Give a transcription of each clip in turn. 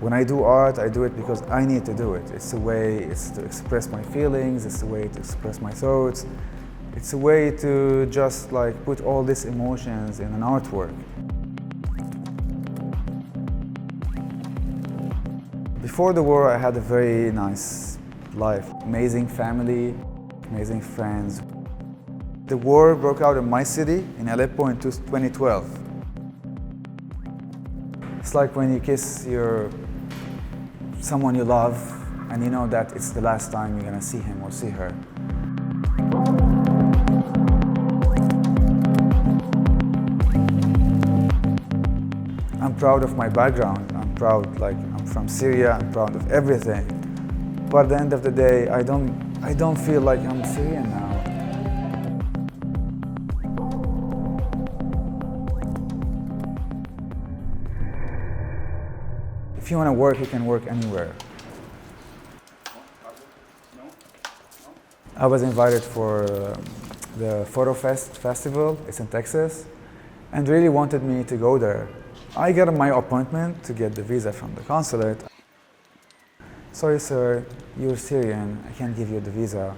When I do art, I do it because I need to do it. It's a way, it's to express my feelings, it's a way to express my thoughts. It's a way to just like put all these emotions in an artwork. Before the war, I had a very nice life. Amazing family, amazing friends. The war broke out in my city, in Aleppo, in 2012. It's like when you kiss someone you love, and you know that it's the last time you're gonna see him or see her. I'm proud of my background. I'm proud, like, I'm from Syria. I'm proud of everything. But at the end of the day, I don't feel like I'm Syrian now. If you want to work, you can work anywhere. I was invited for the Photo Festival. It's in Texas, and really wanted me to go there. I got my appointment to get the visa from the consulate. Sorry, sir, you're Syrian. I can't give you the visa.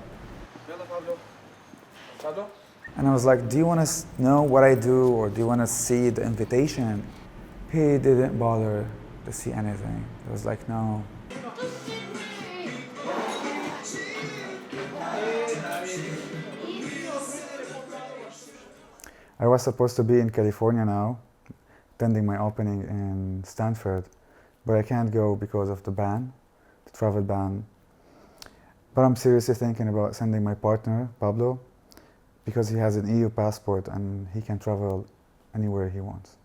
And I was like, do you want to know what I do, or do you want to see the invitation? He didn't bother to see anything. It was like, no. I was supposed to be in California now, attending my opening in Stanford, but I can't go because of the ban, the travel ban. But I'm seriously thinking about sending my partner, Pablo, because he has an EU passport and he can travel anywhere he wants.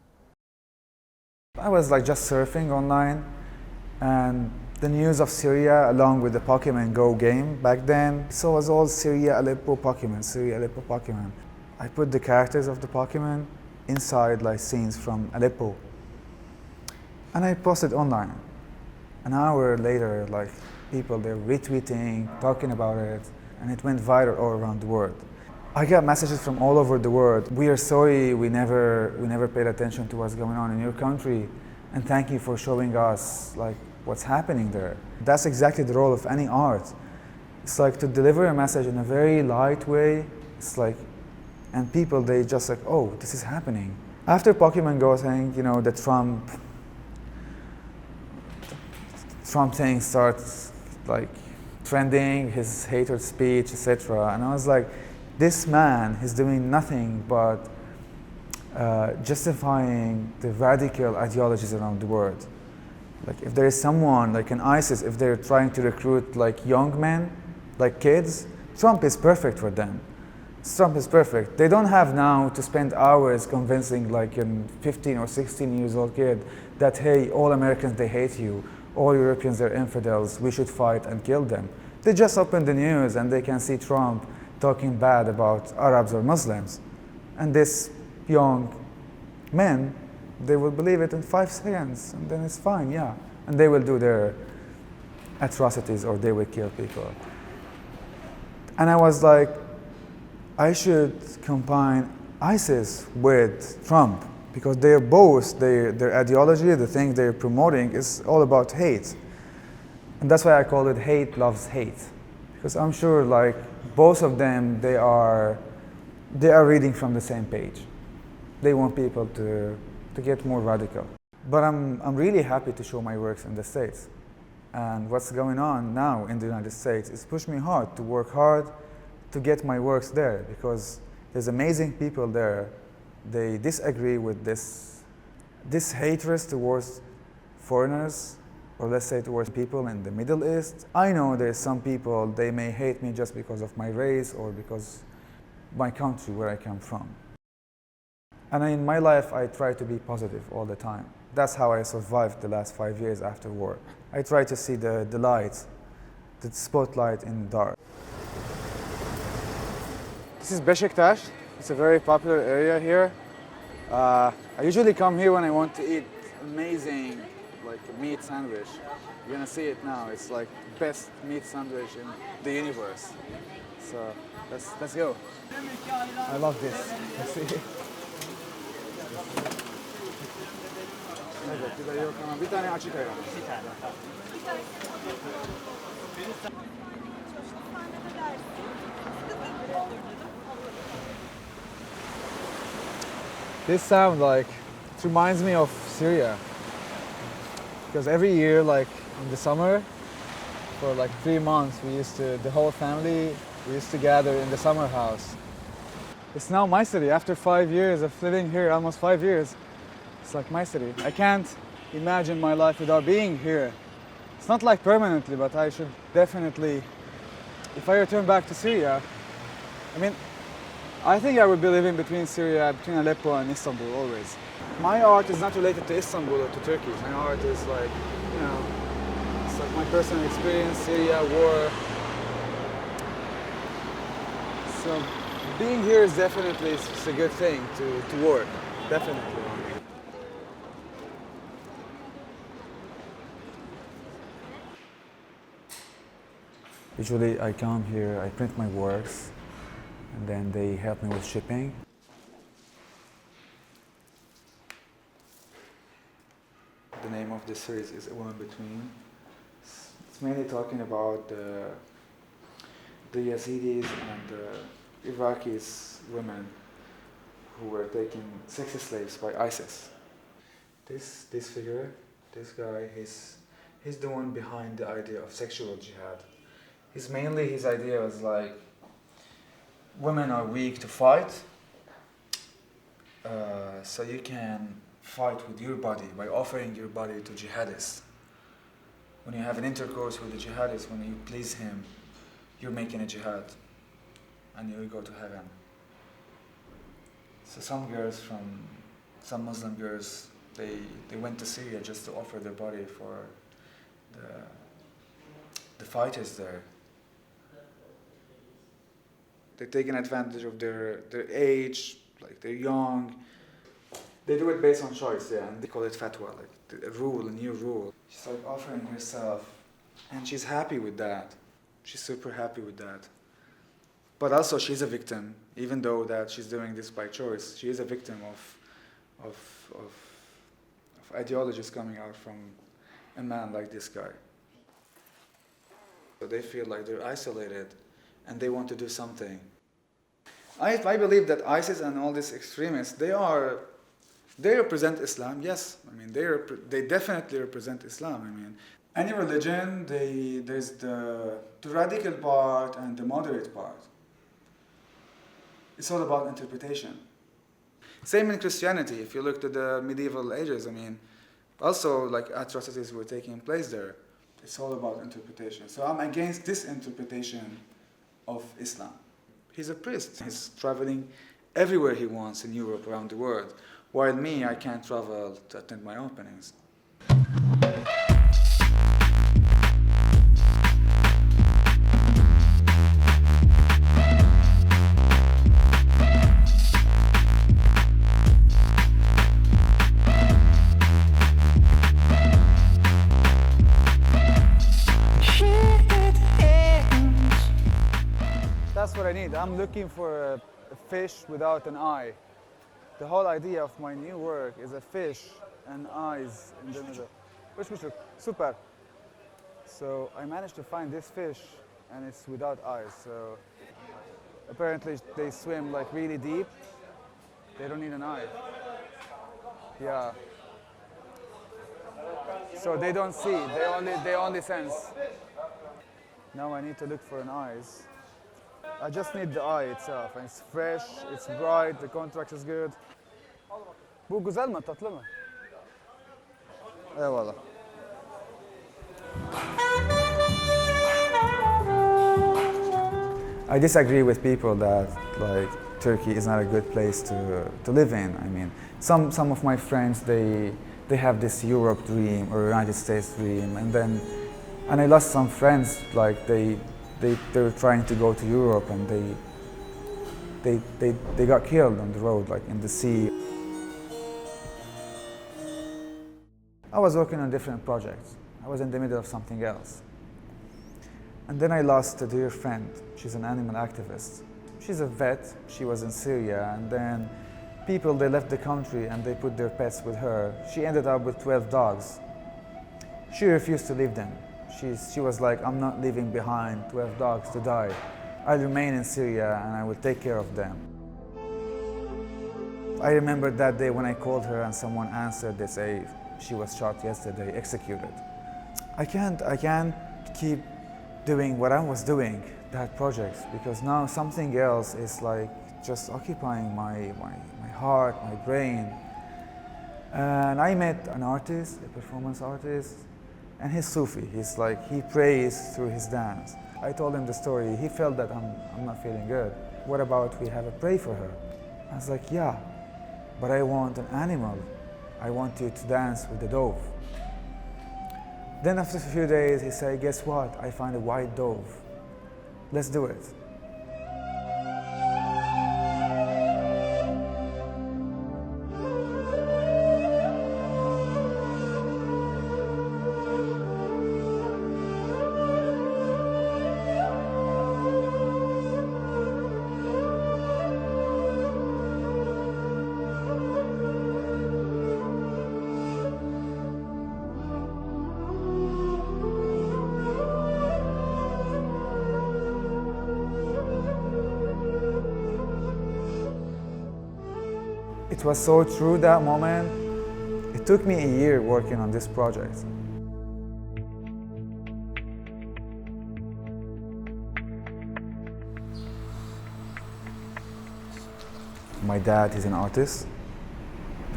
I was like just surfing online, and the news of Syria along with the Pokemon Go game back then, so it was all Syria, Aleppo, Pokemon, Syria, Aleppo, Pokemon. I put the characters of the Pokemon inside like scenes from Aleppo, and I posted online. An hour later, like people, they're retweeting, talking about it, and it went viral all around the world. I got messages from all over the world. We are sorry we never paid attention to what's going on in your country, and thank you for showing us like what's happening there. That's exactly the role of any art. It's like to deliver a message in a very light way. It's like, and people, they just like, oh, this is happening. After Pokemon Go thing, you know, the Trump thing starts like trending, his hatred speech, etc. And I was like, this man is doing nothing but justifying the radical ideologies around the world. Like if there is someone like an ISIS, if they're trying to recruit like young men, like kids, Trump is perfect for them. Trump is perfect. They don't have now to spend hours convincing like a 15 or 16 years old kid that, hey, all Americans, they hate you, all Europeans, they're infidels, we should fight and kill them. They just open the news and they can see Trump talking bad about Arabs or Muslims. And these young men, they will believe it in 5 seconds, and then it's fine, yeah. And they will do their atrocities or they will kill people. And I was like, I should combine ISIS with Trump, because they're both, their ideology, the thing they're promoting is all about hate. And that's why I call it hate loves hate. Because I'm sure like both of them, they are reading from the same page. They want people to get more radical. But I'm really happy to show my works in the States. And what's going on now in the United States is push me hard to work hard to get my works there, because there's amazing people there. They disagree with this hatred towards foreigners, or let's say towards people in the Middle East. I know there's some people, they may hate me just because of my race or because my country, where I come from. And in my life, I try to be positive all the time. That's how I survived the last 5 years after war. I try to see the light, the spotlight in the dark. This is Beşiktaş. It's a very popular area here. I usually come here when I want to eat amazing like meat sandwich. You're gonna see it now. It's like best meat sandwich in the universe. So let's go. I love this. Let's see. Evet, bir de yok ama bir tane açık ayran. Bir tane. Tamam. This sound it reminds me of Syria. Because every year, in the summer, for 3 months, the whole family, we used to gather in the summer house. It's now my city. After 5 years of living here, almost 5 years, it's like my city. I can't imagine my life without being here. It's not like permanently, but I should definitely, if I return back to Syria, I think I would be living between Syria, between Aleppo and Istanbul always. My art is not related to Istanbul or to Turkey. My art is it's like my personal experience, Syria, war. So being here is definitely it's a good thing to work, definitely. Usually I come here, I print my works, and then they help me with shipping. The name of this series is A Woman Between. It's mainly talking about the Yazidis and the Iraqi women who were taken sexy slaves by ISIS. This figure, this guy, he's the one behind the idea of sexual jihad. His idea was women are weak to fight, so you can fight with your body by offering your body to jihadists. When you have an intercourse with a jihadist, when you please him, you're making a jihad, and you will go to heaven. So some Muslim girls, they went to Syria just to offer their body for the fighters there. They're taking advantage of their age, they're young. They do it based on choice, yeah, and they call it fatwa, a new rule. She's offering herself, and she's happy with that. She's super happy with that. But also she's a victim, even though that she's doing this by choice. She is a victim of ideologies coming out from a man like this guy. So they feel like they're isolated, and they want to do something. I believe that ISIS and all these extremists, they represent Islam, yes. They definitely represent Islam. Any religion, there's the radical part and the moderate part. It's all about interpretation. Same in Christianity. If you look to the medieval ages, also atrocities were taking place there. It's all about interpretation. So I'm against this interpretation of Islam. He's a priest. He's traveling everywhere he wants in Europe, around the world. While me, I can't travel to attend my openings. That's what I need. I'm looking for a fish without an eye. The whole idea of my new work is a fish and eyes in the middle. Super. So I managed to find this fish, and it's without eyes. So apparently they swim really deep. They don't need an eye. Yeah. So they don't see. They only sense. Now I need to look for an eyes. I just need the eye itself, and it's fresh, it's bright, the contrast is good. Bu güzel mi, tatlı mı? Eyvallah. I disagree with people that Turkey is not a good place to live in. Some of my friends they have this Europe dream or United States dream, and I lost some friends they were trying to go to Europe, and they got killed on the road, in the sea. I was working on different projects. I was in the middle of something else. And then I lost a dear friend. She's an animal activist. She's a vet. She was in Syria, and then People, they left the country and they put their pets with her. She ended up with 12 dogs. She refused to leave them. She was like, I'm not leaving behind 12 dogs to die. I'll remain in Syria and I will take care of them. I remember that day when I called her and someone answered, they say, she was shot yesterday, executed. I can't keep doing what I was doing, that project, because now something else is like just occupying my heart, my brain. And I met an artist, a performance artist, and he's Sufi. He prays through his dance. I told him the story. He felt that I'm not feeling good. What about we have a pray for her? I was like, yeah, but I want an animal. I want you to dance with the dove. Then after a few days, he said, guess what? I found a white dove. Let's do it. It was so true that moment. It took me a year working on this project. My dad is an artist.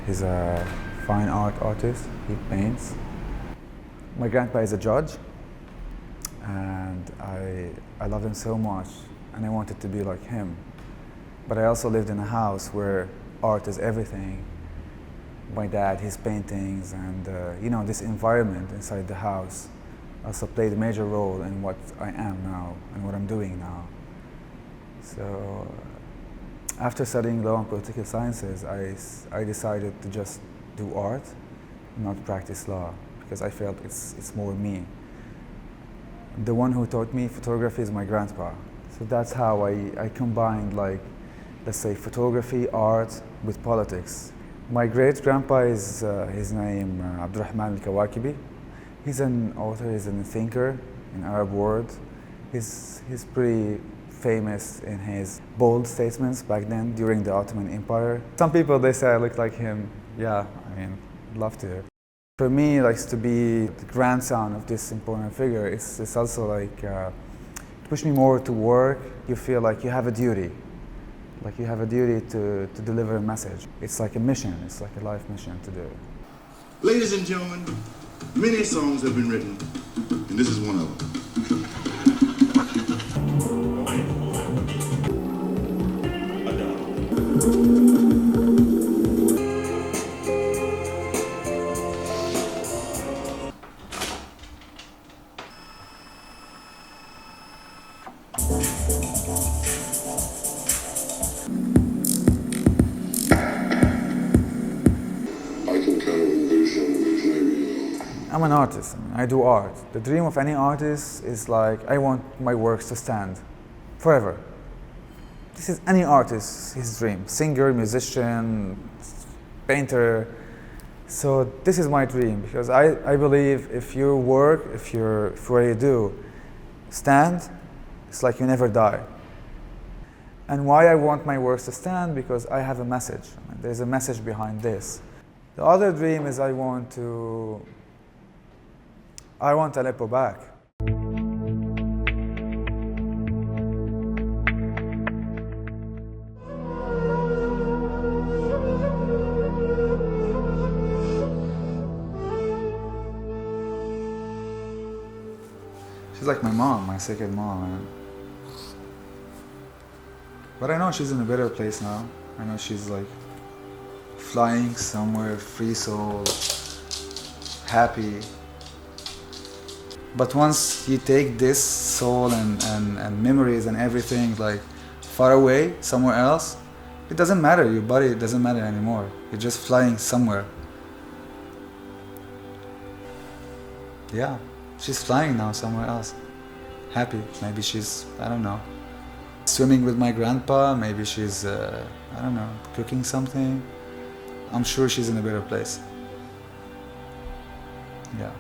He's a fine art artist. He paints. My grandpa is a judge, and I love him so much, and I wanted to be like him. But I also lived in a house where art is everything. My dad, his paintings, and this environment inside the house also played a major role in what I am now and what I'm doing now. So after studying law and political sciences, I decided to just do art, not practice law, because I felt it's more me. The one who taught me photography is my grandpa. So that's how I combined, like, let's say, photography, art with politics. My great-grandpa is his name Abdurrahman al-Kawakibi. He's an author, he's a thinker in Arab world. He's pretty famous in his bold statements back then during the Ottoman Empire. Some people, they say I look like him. Yeah, I mean, I'd love to. For me, like, to be the grandson of this important figure, it's also like, to push me more to work. You feel like you have a duty. Like you have a duty to deliver a message. It's like a mission, it's like a life mission to do. Ladies and gentlemen, many songs have been written, and this is one of them. I'm an artist. I do art. The dream of any artist is like, I want my works to stand forever. This is any artist, his dream. Singer, musician, painter. So this is my dream, because I believe if your work, if what you do stand, it's like you never die. And why I want my works to stand? Because I have a message. There's a message behind this. The other dream is I want Aleppo back. She's like my mom, my second mom, man. But I know she's in a better place now. I know she's like flying somewhere, free soul, happy. But once you take this soul and memories and everything like far away, somewhere else, it doesn't matter, your body doesn't matter anymore. You're just flying somewhere. Yeah, she's flying now somewhere else. Happy, maybe she's, I don't know. Swimming with my grandpa, maybe she's, I don't know, cooking something. I'm sure she's in a better place. Yeah.